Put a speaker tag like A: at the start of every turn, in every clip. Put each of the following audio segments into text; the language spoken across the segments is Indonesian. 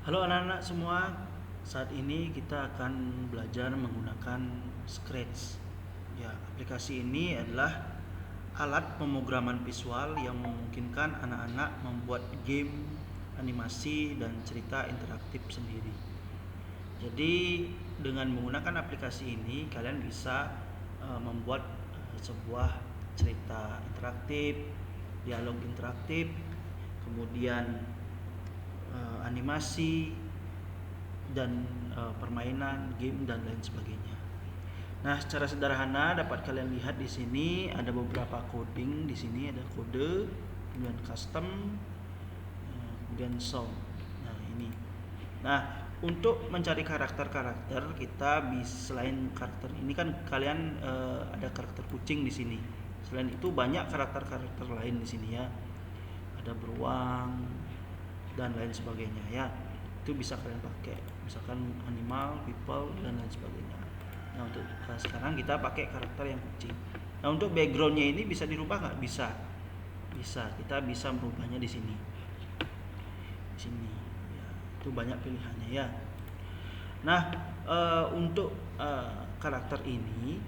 A: Halo anak-anak semua, saat ini kita akan belajar menggunakan Scratch. Ya, aplikasi ini adalah alat pemrograman visual yang memungkinkan anak-anak membuat game, animasi, dan cerita interaktif sendiri. Jadi dengan menggunakan aplikasi ini kalian bisa membuat sebuah cerita interaktif, dialog interaktif, kemudian animasi dan permainan, game dan lain sebagainya. Nah, secara sederhana dapat kalian lihat di sini ada beberapa coding. Di sini ada kode, kemudian custom, kemudian sound. Nah, ini. Nah, untuk mencari karakter-karakter kita bisa, selain karakter ini kan kalian ada karakter kucing di sini. Selain itu banyak karakter-karakter lain di sini ya. Ada beruang dan lain sebagainya ya. Itu bisa kalian pakai, misalkan animal, people dan lain sebagainya. Nah, untuk sekarang kita pakai karakter yang kucing. Nah, untuk backgroundnya ini bisa dirubah nggak? Bisa. Kita bisa merubahnya di sini. Di sini. Ya, itu banyak pilihannya ya. Nah, untuk karakter ini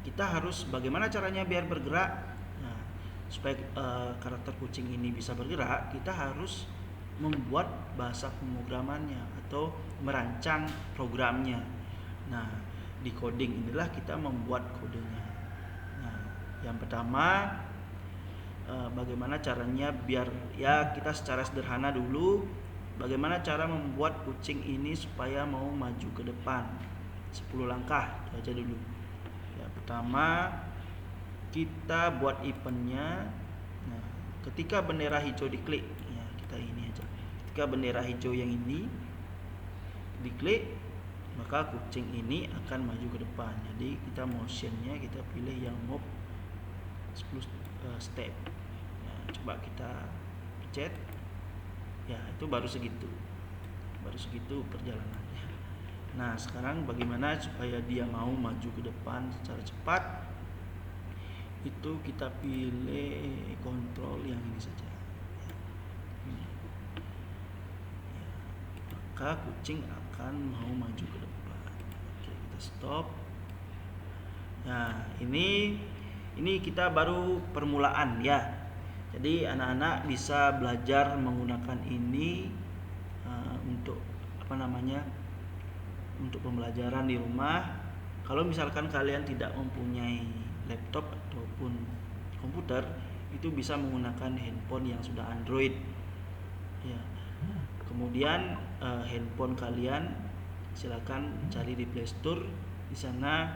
A: kita harus bagaimana caranya biar bergerak. Nah, supaya karakter kucing ini bisa bergerak, kita harus membuat bahasa pemrogramannya atau merancang programnya. Nah, di coding inilah kita membuat kodenya. Nah, yang pertama bagaimana caranya biar ya kita secara sederhana dulu bagaimana cara membuat kucing ini supaya mau maju ke depan 10 langkah itu aja dulu. Ya, pertama kita buat eventnya. Nah, ketika bendera hijau diklik, ya kita ini aja. Ketika bendera hijau yang ini diklik, maka kucing ini akan maju ke depan. Jadi kita motionnya kita pilih yang move 10 step. Ya, coba kita pencet. Ya, itu baru segitu perjalanannya. Nah, sekarang bagaimana supaya dia mau maju ke depan secara cepat? Itu kita pilih kontrol yang ini saja ya. Ini. Ya. Maka kucing akan mau maju ke depan. Oke, kita stop. Nah, ini kita baru permulaan ya. Jadi anak-anak bisa belajar menggunakan ini untuk untuk pembelajaran di rumah. Kalau misalkan kalian tidak mempunyai laptop ataupun komputer, itu bisa menggunakan handphone yang sudah Android ya. Kemudian handphone kalian silakan cari di Play Store. Di sana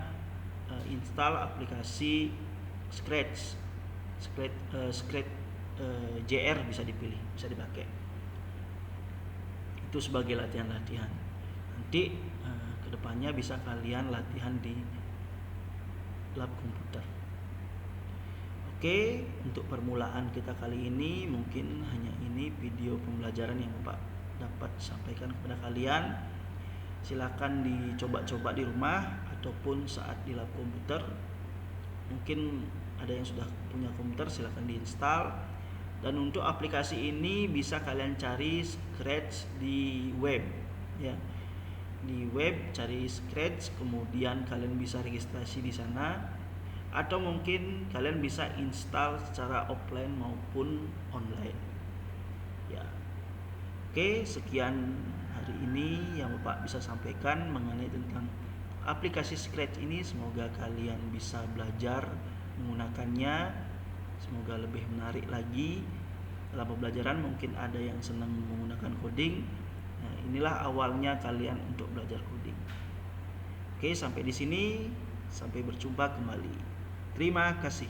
A: install aplikasi Scratch JR bisa dipilih, bisa dipakai. Itu sebagai latihan-latihan. Nanti kedepannya bisa kalian latihan di lab komputer. Oke, untuk permulaan kita kali ini mungkin hanya ini video pembelajaran yang Bapak dapat sampaikan kepada kalian. Silakan dicoba-coba di rumah ataupun saat di lab komputer. Mungkin ada yang sudah punya komputer, silakan diinstal. Dan untuk aplikasi ini bisa kalian cari Scratch di web ya. Di web cari Scratch, kemudian kalian bisa registrasi di sana, atau mungkin kalian bisa install secara offline maupun online ya. Oke, sekian hari ini yang Bapak bisa sampaikan mengenai tentang aplikasi Scratch ini. Semoga kalian bisa belajar menggunakannya, semoga lebih menarik lagi dalam pembelajaran. Mungkin ada yang senang menggunakan coding. Nah, inilah awalnya kalian untuk belajar coding. Oke, sampai di sini, sampai berjumpa kembali. Terima kasih.